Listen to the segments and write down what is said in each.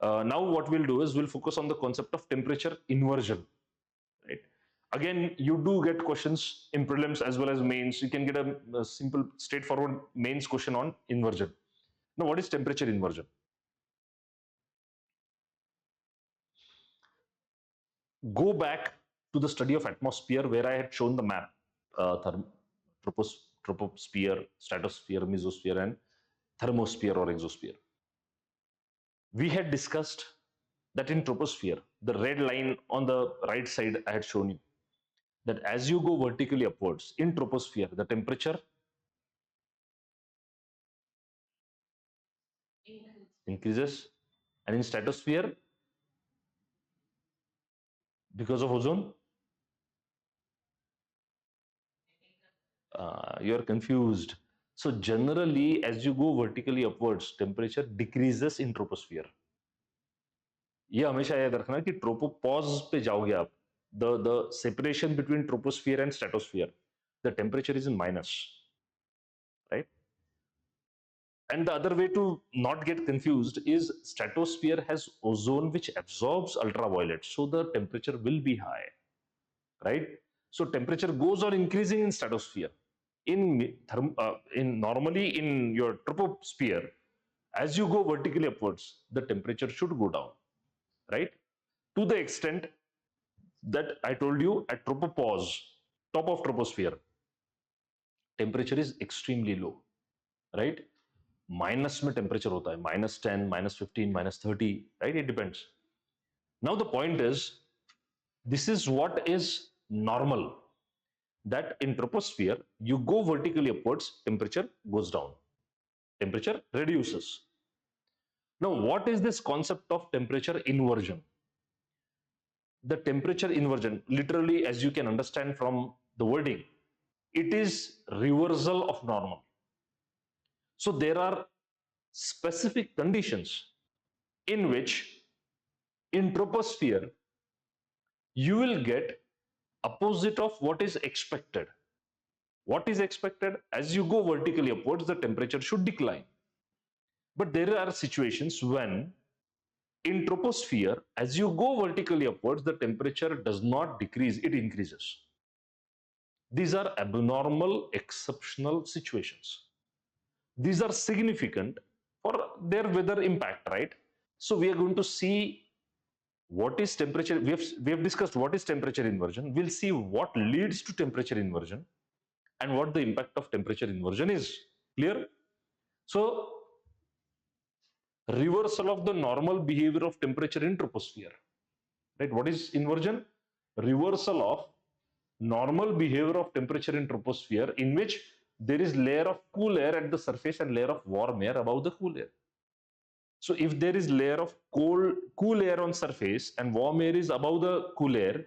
Now what we'll do is we'll focus on the concept of temperature inversion, right? Again, you do get questions in prelims as well as mains. You can get a simple, straightforward mains question on inversion. Now, what is temperature inversion? Go back to the study of atmosphere where I had shown the map, troposphere, stratosphere, mesosphere, and thermosphere or exosphere. We had discussed that in troposphere, the red line on the right side I had shown you, that as you go vertically upwards in troposphere, the temperature increases, and in stratosphere, because of ozone, you are confused. So generally, as you go vertically upwards, temperature decreases in troposphere. ये हमेशा याद रखना कि tropopause पे जाओगे आप, the separation between troposphere and stratosphere, the temperature is in minus, right? And the other way to not get confused is stratosphere has ozone which absorbs ultraviolet, so the temperature will be high, right? So temperature goes on increasing in stratosphere. In normally in your troposphere, as you go vertically upwards, the temperature should go down, right? To the extent that I told you, at tropopause, top of troposphere, temperature is extremely low, right? Minus में temperature होता है, -10, -15, -30, right? It depends. Now the point is, this is what is normal, that in troposphere, you go vertically upwards, temperature goes down, temperature reduces. Now, what is this concept of temperature inversion? The temperature inversion, literally, as you can understand from the wording, it is reversal of normal. So there are specific conditions in which in troposphere you will get opposite of what is expected. What is expected? As you go vertically upwards, the temperature should decline. But there are situations when in troposphere, as you go vertically upwards, the temperature does not decrease, it increases. These are abnormal, exceptional situations. These are significant for their weather impact, right? So we are going to see what is temperature. We have discussed what is temperature inversion. We'll see what leads to temperature inversion and what the impact of temperature inversion is. Clear? So reversal of the normal behavior of temperature in troposphere, right? What is inversion? Reversal of normal behavior of temperature in troposphere, in which there is layer of cool air at the surface and layer of warm air above the cool air. So if there is layer of cool air on surface and warm air is above the cool air,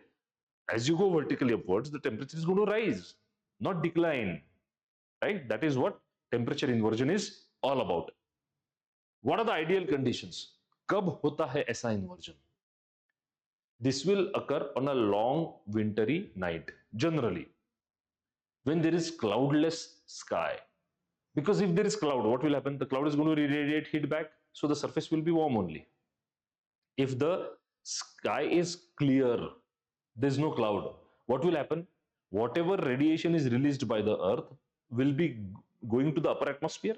as you go vertically upwards, the temperature is going to rise, not decline, right? That is what temperature inversion is all about. What are the ideal conditions? कब होता है ऐसा inversion? This will occur on a long wintry night, generally, when there is cloudless sky. Because if there is cloud, what will happen? The cloud is going to radiate heat back, so the surface will be warm only. If the sky is clear, there's no cloud, what will happen? Whatever radiation is released by the earth will be going to the upper atmosphere,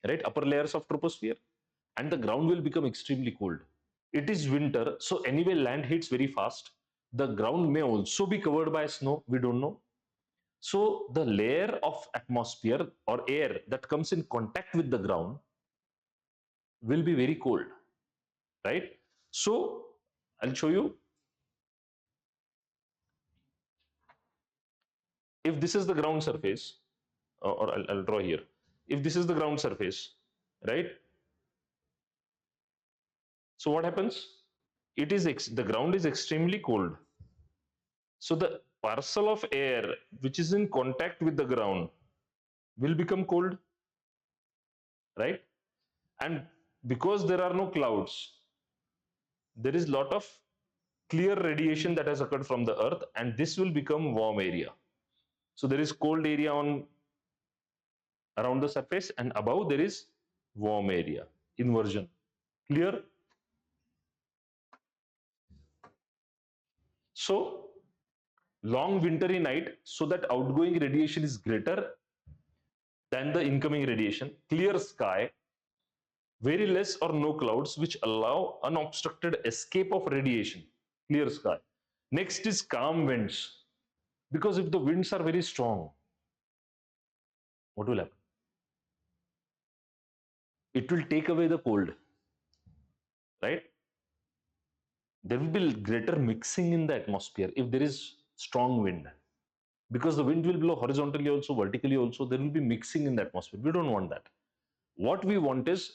right? Upper layers of troposphere, and the ground will become extremely cold. It is winter, so anyway, land heats very fast. The ground may also be covered by snow, we don't know. So the layer of atmosphere or air that comes in contact with the ground will be very cold, right? So I'll show you. If this is the ground surface, or I'll draw here. If this is the ground surface, right? So what happens? It is the ground is extremely cold. So the parcel of air which is in contact with the ground will become cold, right? And because there are no clouds, there is lot of clear radiation that has occurred from the earth, and this will become warm area. So there is cold area on around the surface, and above there is warm area. Inversion. Clear? So long wintry night, so that outgoing radiation is greater than the incoming radiation. Clear sky, very less or no clouds, which allow unobstructed escape of radiation. Clear sky. Next is calm winds, because if the winds are very strong, what will happen? It will take away the cold, right? There will be greater mixing in the atmosphere if there is strong wind, because the wind will blow horizontally also, vertically also. There will be mixing in the atmosphere. We don't want that. What we want is,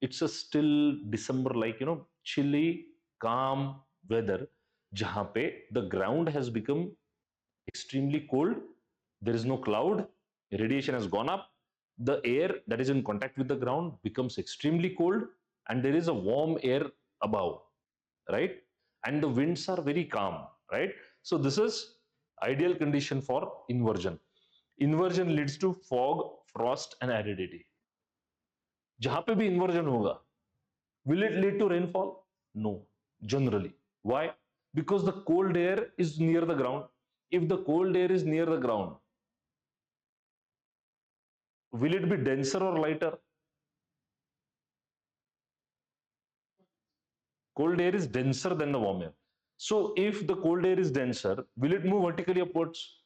it's a still December, like, chilly, calm weather, jahan pe the ground has become extremely cold. There is no cloud, radiation has gone up, the air that is in contact with the ground becomes extremely cold, and there is a warm air above, right? And the winds are very calm, right? So this is ideal condition for inversion. Inversion leads to fog, frost and aridity. जहां पे भी inversion होगा, will it lead to rainfall? No, generally. Why? Because the cold air is near the ground. If the cold air is near the ground, will it be denser or lighter? Cold air is denser than the warm air. So if the cold air is denser, will it move vertically upwards?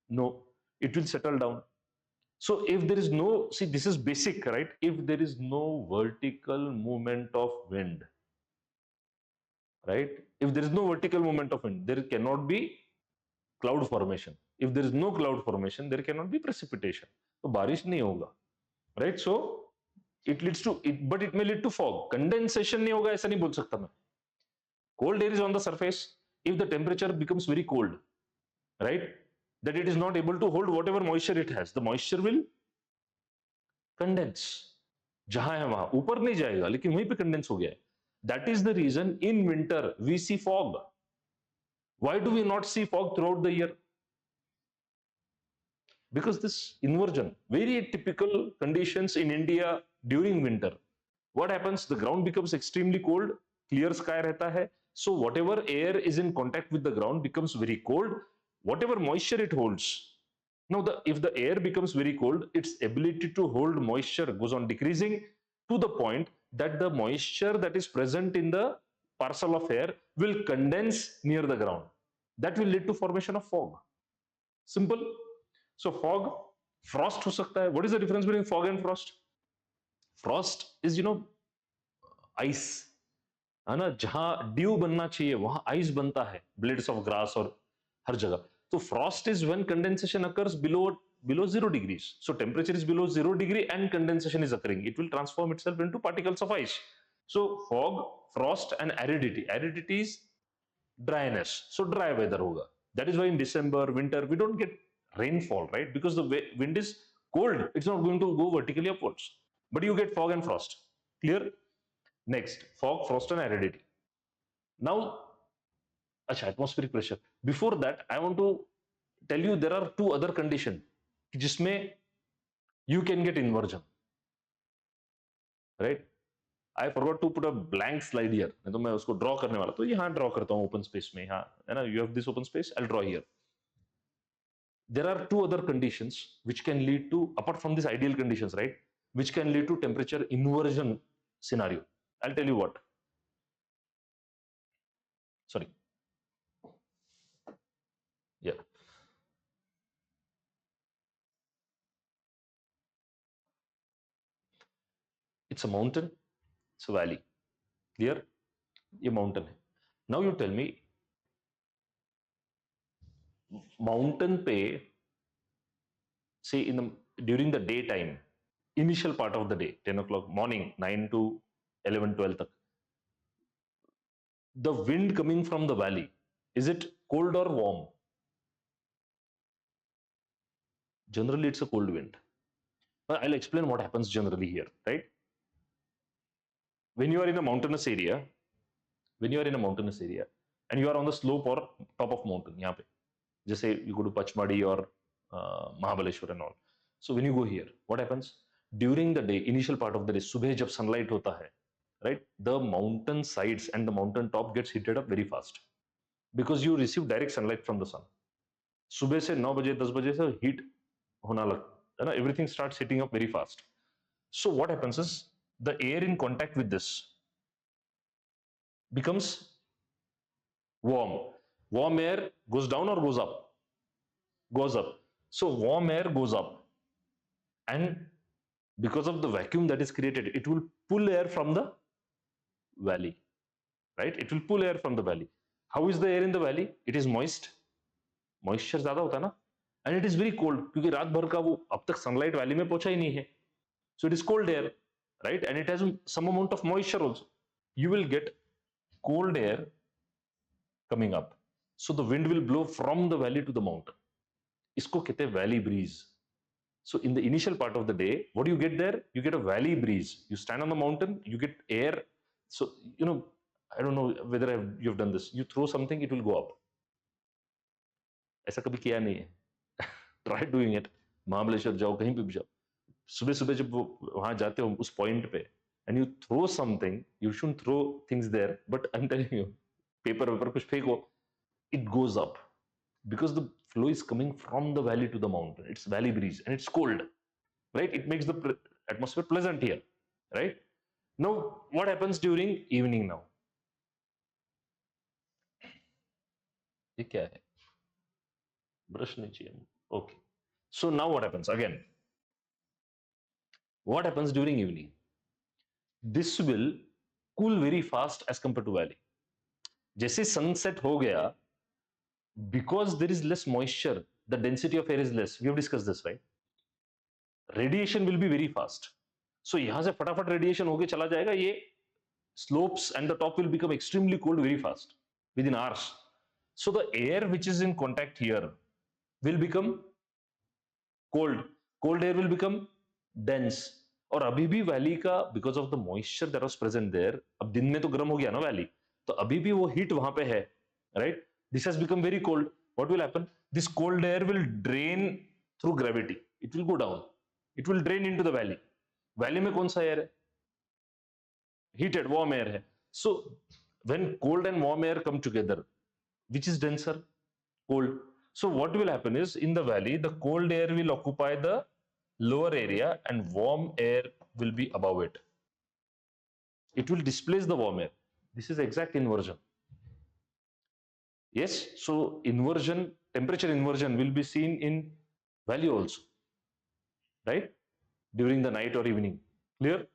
No, it will settle down. So if there is no, see, this is basic, right? If there is no vertical movement of wind, right? If there is no vertical movement of wind, there cannot be cloud formation. If there is no cloud formation, there cannot be precipitation. So बारिश नहीं होगा, right? So it leads to it, but it may lead to fog. Condensation नहीं होगा, ऐसा नहीं बोल सकता मैं. Cold air is on the surface. If the temperature becomes very cold, right, that it is not able to hold whatever moisture it has, the moisture will condense. जहां है वहां, ऊपर नहीं जाएगा, लेकिन वहीं पे कंडेंस हो गया है. That is the reason in winter we see fog. Why do we not see fog throughout the year? Because this inversion, very typical conditions in India during winter. What happens? The ground becomes extremely cold, clear sky रहता है, so whatever air is in contact with the ground becomes very cold. Whatever moisture it holds, now if the air becomes very cold, its ability to hold moisture goes on decreasing, to the point that the moisture that is present in the parcel of air will condense near the ground. That will lead to formation of fog. Simple. So fog, frost हो सकता है. What is the difference between fog and frost? Frost is, ice, है ना? जहां due बनना चाहिए वहां ice बनता है, ब्लेड्स ऑफ ग्रास और हर जगह. तो frost is when condensation occurs below 0 degrees. So temperature is below 0 degree and condensation is occurring. It will transform itself into particles of ice. So fog, frost and aridity. Aridity is dryness. So dry weather hoga. That is why in December, winter, we don't get rainfall, right? Because the wind is cold. It's not going to go vertically upwards. But you get fog and frost. Clear? Next, fog, frost and aridity. Now, atmospheric pressure. Before that, I want to tell you there are two other conditions जिसमें you can get inversion, right? I forgot to put a blank slide here. नहीं तो मैं उसको draw करने वाला, तो यहाँ draw करता हूँ open space में. हाँ, है ना? You have this open space. I'll draw here. There are two other conditions which can lead to, apart from these ideal conditions, right, which can lead to temperature inversion scenario. I'll tell you what. Sorry. Yeah. It's a mountain, it's a valley. Clear? ये mountain है. Now you tell me, mountain पे, say during the daytime, initial part of the day, 10 o'clock morning, 9 to 11, 12 tak, the wind coming from the valley, is it cold or warm? Generally, it's a cold wind. But I'll explain what happens generally here, right? When you are in a mountainous area, and you are on the slope or top of mountain, यहाँ पे, जैसे you go to Pachmadi or Mahabaleshwar and all. So when you go here, what happens? During the day, initial part of the day, सुबह जब sunlight होता है, right? The mountain sides and the mountain top gets heated up very fast. because you receive direct sunlight from the sun. सुबह से 9 बजे 10 बजे से heat होना लगता है ना, everything starts heating up very fast. So what happens is the air in contact with this becomes warm. Warm air goes down or goes up? Goes up. So warm air goes up, and because of the vacuum that is created, it will pull air from the valley, right? It will pull air from the valley. How is the air in the valley? It is moist. Moisture ज्यादा होता है ना, and it is very cold क्योंकि रात भर का वो अब तक sunlight valley में पहुंचा ही नहीं है. So it is cold air, right? And it has some amount of moisture also. You will get cold air coming up. So the wind will blow from the valley to the mountain. इसको कहते हैं valley breeze. So in the initial part of the day, what do you get there? You get a valley breeze. You stand on the mountain, you get air. So, you know, I don't know whether you've done this. You throw something, it will go up. ऐसा कभी किया नहीं है. Try doing it. Mahabaleshwar जाओ, कहीं पे भी जाओ. सुबह सुबह जब वहां जाते हो उस पॉइंट पे, and you throw something, you shouldn't throw things there, but I'm telling you, paper vapour कुछ फेंको, it goes up because the flow is coming from the valley to the mountain. It's valley breeze and it's cold, right? It makes the atmosphere pleasant here, right? Now what happens during evening? Now ये क्या है? Brush नहीं चाहिए. Okay, so now what happens again? What happens during evening? This will cool very fast as compared to valley. जैसे sunset हो गया, because there is less moisture, the density of air is less. We have discussed this, right? Radiation will be very fast. So यहाँ से फटाफट radiation होके चला जाएगा. ये slopes and the top will become extremely cold very fast within hours. So the air which is in contact here will become cold. Cold air will become dense. और अभी भी वैली का because of the moisture that was present there, अब दिन में तो गर्म हो गया ना वैली, तो अभी भी वो हीट वहां पे है, right? This has become very cold. What will happen? This cold air will drain through gravity. It will go down. It will drain into the valley. Valley में कौन सा air है? Heated, warm air है. So when cold and warm air come together, which is denser? Cold. So what will happen is in the valley, the cold air will occupy the lower area and warm air will be above it. It will displace the warm air. This is exact inversion. Yes, so inversion, temperature inversion will be seen in valley also, right? During the night or evening. Clear?